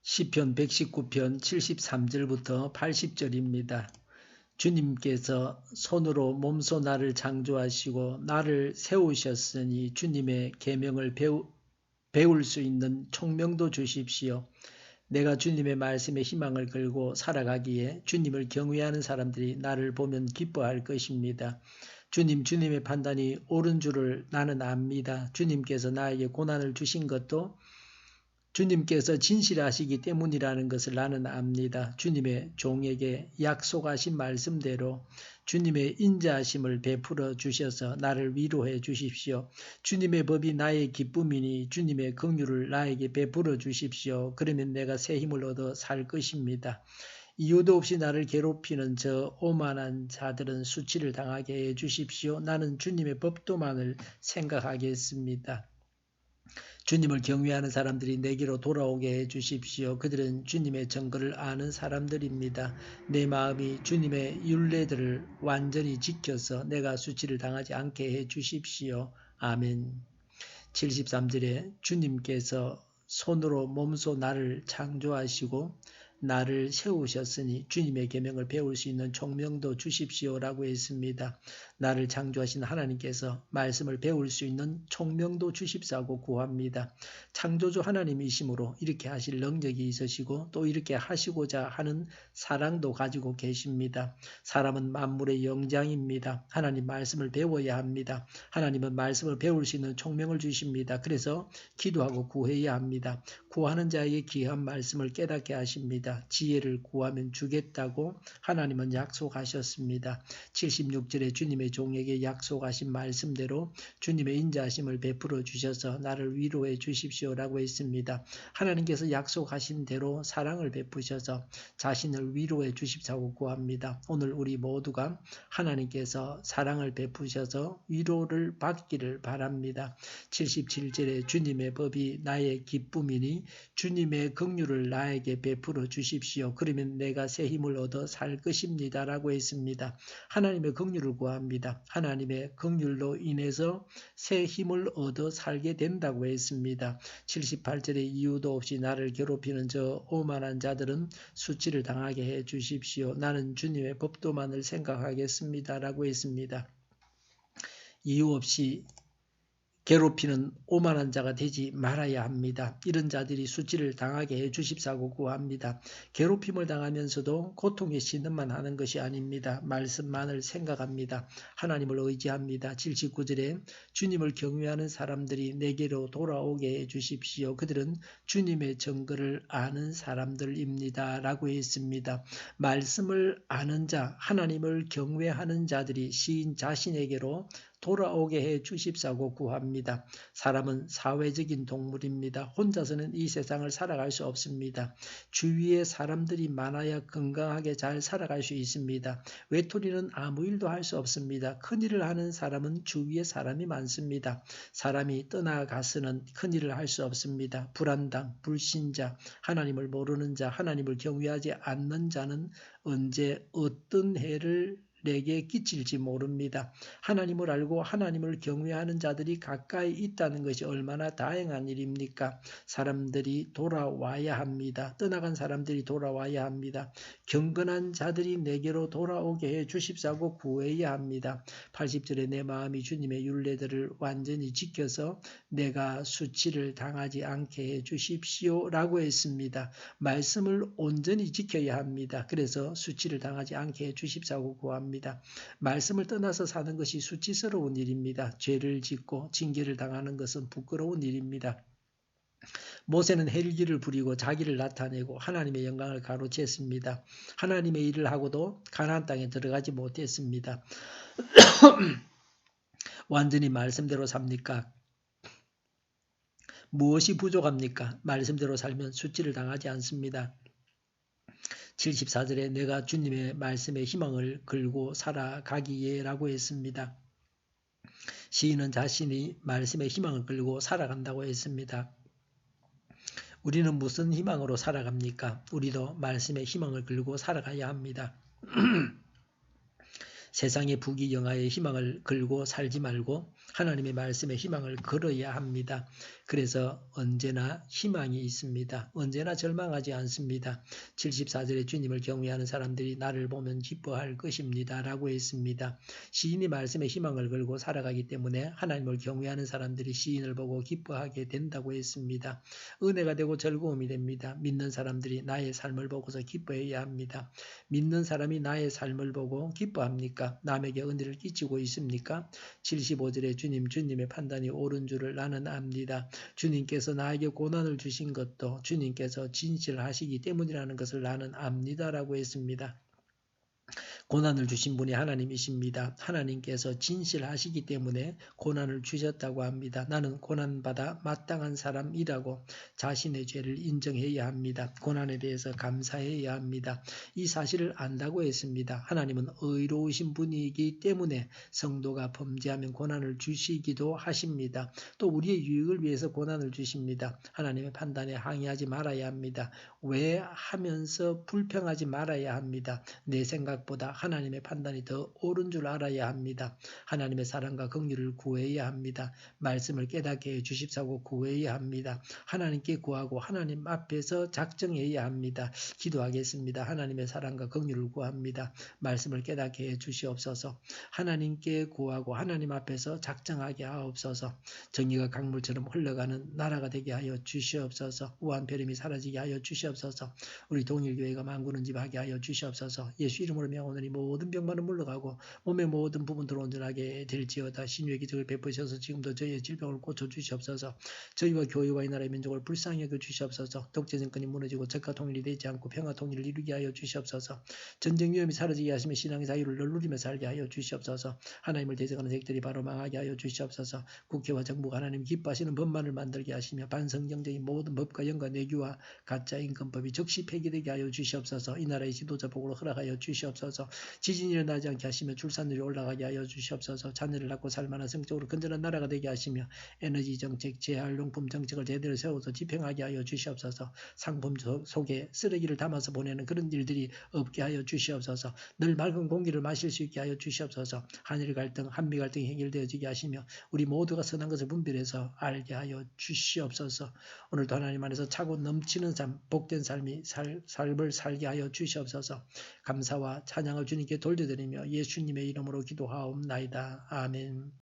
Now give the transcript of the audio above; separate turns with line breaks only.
시편 119편 73절부터 80절입니다. 주님께서 손으로 몸소 나를 창조하시고 나를 세우셨으니 주님의 계명을 배울 수 있는 총명도 주십시오. 내가 주님의 말씀에 희망을 걸고 살아가기에 주님을 경외하는 사람들이 나를 보면 기뻐할 것입니다. 주님의 판단이 옳은 줄을 나는 압니다. 주님께서 나에게 고난을 주신 것도 주님께서 진실하시기 때문이라는 것을 나는 압니다. 주님의 종에게 약속하신 말씀대로 주님의 인자하심을 베풀어 주셔서 나를 위로해 주십시오. 주님의 법이 나의 기쁨이니 주님의 긍휼을 나에게 베풀어 주십시오. 그러면 내가 새 힘을 얻어 살 것입니다. 이유도 없이 나를 괴롭히는 저 오만한 자들은 수치를 당하게 해 주십시오. 나는 주님의 법도만을 생각하겠습니다. 주님을 경외하는 사람들이 내게로 돌아오게 해주십시오. 그들은 주님의 정거를 아는 사람들입니다. 내 마음이 주님의 율례들을 완전히 지켜서 내가 수치를 당하지 않게 해주십시오. 아멘. 73절에 주님께서 손으로 몸소 나를 창조하시고 나를 세우셨으니 주님의 계명을 배울 수 있는 총명도 주십시오라고 했습니다. 나를 창조하신 하나님께서 말씀을 배울 수 있는 총명도 주십사고 구합니다. 창조주 하나님이시므로 이렇게 하실 능력이 있으시고 또 이렇게 하시고자 하는 사랑도 가지고 계십니다. 사람은 만물의 영장입니다. 하나님 말씀을 배워야 합니다. 하나님은 말씀을 배울 수 있는 총명을 주십니다. 그래서 기도하고 구해야 합니다. 구하는 자에게 귀한 말씀을 깨닫게 하십니다. 지혜를 구하면 주겠다고 하나님은 약속하셨습니다. 76절에 주님의 종에게 약속하신 말씀대로 주님의 인자하심을 베풀어 주셔서 나를 위로해 주십시오라고 했습니다. 하나님께서 약속하신 대로 사랑을 베푸셔서 자신을 위로해 주십사고 구합니다. 오늘 우리 모두가 하나님께서 사랑을 베푸셔서 위로를 받기를 바랍니다. 77절에 주님의 법이 나의 기쁨이니 주님의 긍휼을 나에게 베풀어 주십시오. 그러면 내가 새 힘을 얻어 살 것입니다. 라고 했습니다. 하나님의 긍휼을 구합니다. 하나님의 긍휼로 인해서 새 힘을 얻어 살게 된다고 했습니다. 78절에 이유도 없이 나를 괴롭히는 저 오만한 자들은 수치를 당하게 해 주십시오. 나는 주님의 법도만을 생각하겠습니다. 라고 했습니다. 이유 없이 괴롭히는 오만한 자가 되지 말아야 합니다. 이런 자들이 수치를 당하게 해 주십사고 구합니다. 괴롭힘을 당하면서도 고통의 신음만 하는 것이 아닙니다. 말씀만을 생각합니다. 하나님을 의지합니다. 79절에 주님을 경외하는 사람들이 내게로 돌아오게 해 주십시오. 그들은 주님의 정거를 아는 사람들입니다. 라고 했습니다. 말씀을 아는 자, 하나님을 경외하는 자들이 시인 자신에게로 돌아오게 해 주십사고 구합니다. 사람은 사회적인 동물입니다. 혼자서는 이 세상을 살아갈 수 없습니다. 주위에 사람들이 많아야 건강하게 잘 살아갈 수 있습니다. 외톨이는 아무 일도 할 수 없습니다. 큰일을 하는 사람은 주위에 사람이 많습니다. 사람이 떠나가서는 큰일을 할 수 없습니다. 불안당, 불신자, 하나님을 모르는 자, 하나님을 경외하지 않는 자는 언제 어떤 해를 내게 끼칠지 모릅니다. 하나님을 알고 하나님을 경외하는 자들이 가까이 있다는 것이 얼마나 다행한 일입니까? 사람들이 돌아와야 합니다. 떠나간 사람들이 돌아와야 합니다. 경건한 자들이 내게로 돌아오게 해 주십사고 구해야 합니다. 80절에 내 마음이 주님의 율례들을 완전히 지켜서 내가 수치를 당하지 않게 해 주십시오 라고 했습니다. 말씀을 온전히 지켜야 합니다. 그래서 수치를 당하지 않게 해 주십사고 구합니다. 말씀을 떠나서 사는 것이 수치스러운 일입니다. 죄를 짓고 징계를 당하는 것은 부끄러운 일입니다. 모세는 헬기를 부리고 자기를 나타내고 하나님의 영광을 가로챘습니다. 하나님의 일을 하고도 가나안 땅에 들어가지 못했습니다. 완전히 말씀대로 삽니까? 무엇이 부족합니까? 말씀대로 살면 수치를 당하지 않습니다. 74절에 내가 주님의 말씀에 희망을 걸고 살아가기에 라고 했습니다. 시인은 자신이 말씀에 희망을 걸고 살아간다고 했습니다. 우리는 무슨 희망으로 살아갑니까? 우리도 말씀에 희망을 걸고 살아가야 합니다. 세상의 부귀영화에 희망을 걸고 살지 말고 하나님의 말씀에 희망을 걸어야 합니다. 그래서 언제나 희망이 있습니다. 언제나 절망하지 않습니다. 74절에 주님을 경외하는 사람들이 나를 보면 기뻐할 것입니다. 라고 했습니다. 시인이 말씀에 희망을 걸고 살아가기 때문에 하나님을 경외하는 사람들이 시인을 보고 기뻐하게 된다고 했습니다. 은혜가 되고 즐거움이 됩니다. 믿는 사람들이 나의 삶을 보고서 기뻐해야 합니다. 믿는 사람이 나의 삶을 보고 기뻐합니까? 남에게 은혜를 끼치고 있습니까? 75절에 주님의 판단이 옳은 줄을 나는 압니다. 주님께서 나에게 고난을 주신 것도 주님께서 진실하시기 때문이라는 것을 나는 압니다라고 했습니다. 고난을 주신 분이 하나님이십니다. 하나님께서 진실하시기 때문에 고난을 주셨다고 합니다. 나는 고난받아 마땅한 사람이라고 자신의 죄를 인정해야 합니다. 고난에 대해서 감사해야 합니다. 이 사실을 안다고 했습니다. 하나님은 의로우신 분이기 때문에 성도가 범죄하면 고난을 주시기도 하십니다. 또 우리의 유익을 위해서 고난을 주십니다. 하나님의 판단에 항의하지 말아야 합니다. 왜 하면서 불평하지 말아야 합니다. 내 생각보다 하나님의 판단이 더 옳은 줄 알아야 합니다. 하나님의 사랑과 긍휼을 구해야 합니다. 말씀을 깨닫게 해 주십사고 구해야 합니다. 하나님께 구하고 하나님 앞에서 작정해야 합니다. 기도하겠습니다. 하나님의 사랑과 긍휼을 구합니다. 말씀을 깨닫게 해 주시옵소서. 하나님께 구하고 하나님 앞에서 작정하게 하옵소서. 정의가 강물처럼 흘러가는 나라가 되게 하여 주시옵소서. 우한폐렴이 사라지게 하여 주시옵소서. 우리 동일교회가 만구는 집 하게 하여 주시옵소서. 예수 이름으로 명하노니 모든 병만은 물러가고 몸의 모든 부분들 온전하게 될지어다. 신유의 기적을 베푸셔서 지금도 저희의 질병을 고쳐주시옵소서. 저희와 교회와 이 나라의 민족을 불쌍히 여겨 주시옵소서. 독재 정권이 무너지고 적과 통일이 되지 않고 평화 통일을 이루게 하여 주시옵소서. 전쟁 위험이 사라지게 하시며 신앙의 자유를 누리며 살게 하여 주시옵소서. 하나님을 대적하는 색들이 바로 망하게 하여 주시옵소서. 국회와 정부가 하나님 기뻐하시는 법만을 만들게 하시며 반성경적인 모든 법과 영과 내규와 가짜 임금법이 즉시 폐기되게 하여 주시옵소서. 이 나라의 지도자 복으로 허락하여 주시옵소서. 지진이 일어나지 않게 하시며 출산율이 올라가게 하여 주시옵소서. 자녀를 낳고 살만한 성적으로 건전한 나라가 되게 하시며 에너지 정책, 재활용품 정책을 제대로 세워서 집행하게 하여 주시옵소서. 상품 속에 쓰레기를 담아서 보내는 그런 일들이 없게 하여 주시옵소서. 늘 맑은 공기를 마실 수 있게 하여 주시옵소서. 한일 갈등, 한미 갈등이 해결되어지게 하시며 우리 모두가 선한 것을 분별해서 알게 하여 주시옵소서. 오늘도 하나님 안에서 차고 넘치는 삶, 복된 삶을 살게 하여 주시옵소서. 감사와 찬양을 주님께 돌려드리며 예수님의 이름으로 기도하옵나이다. 아멘.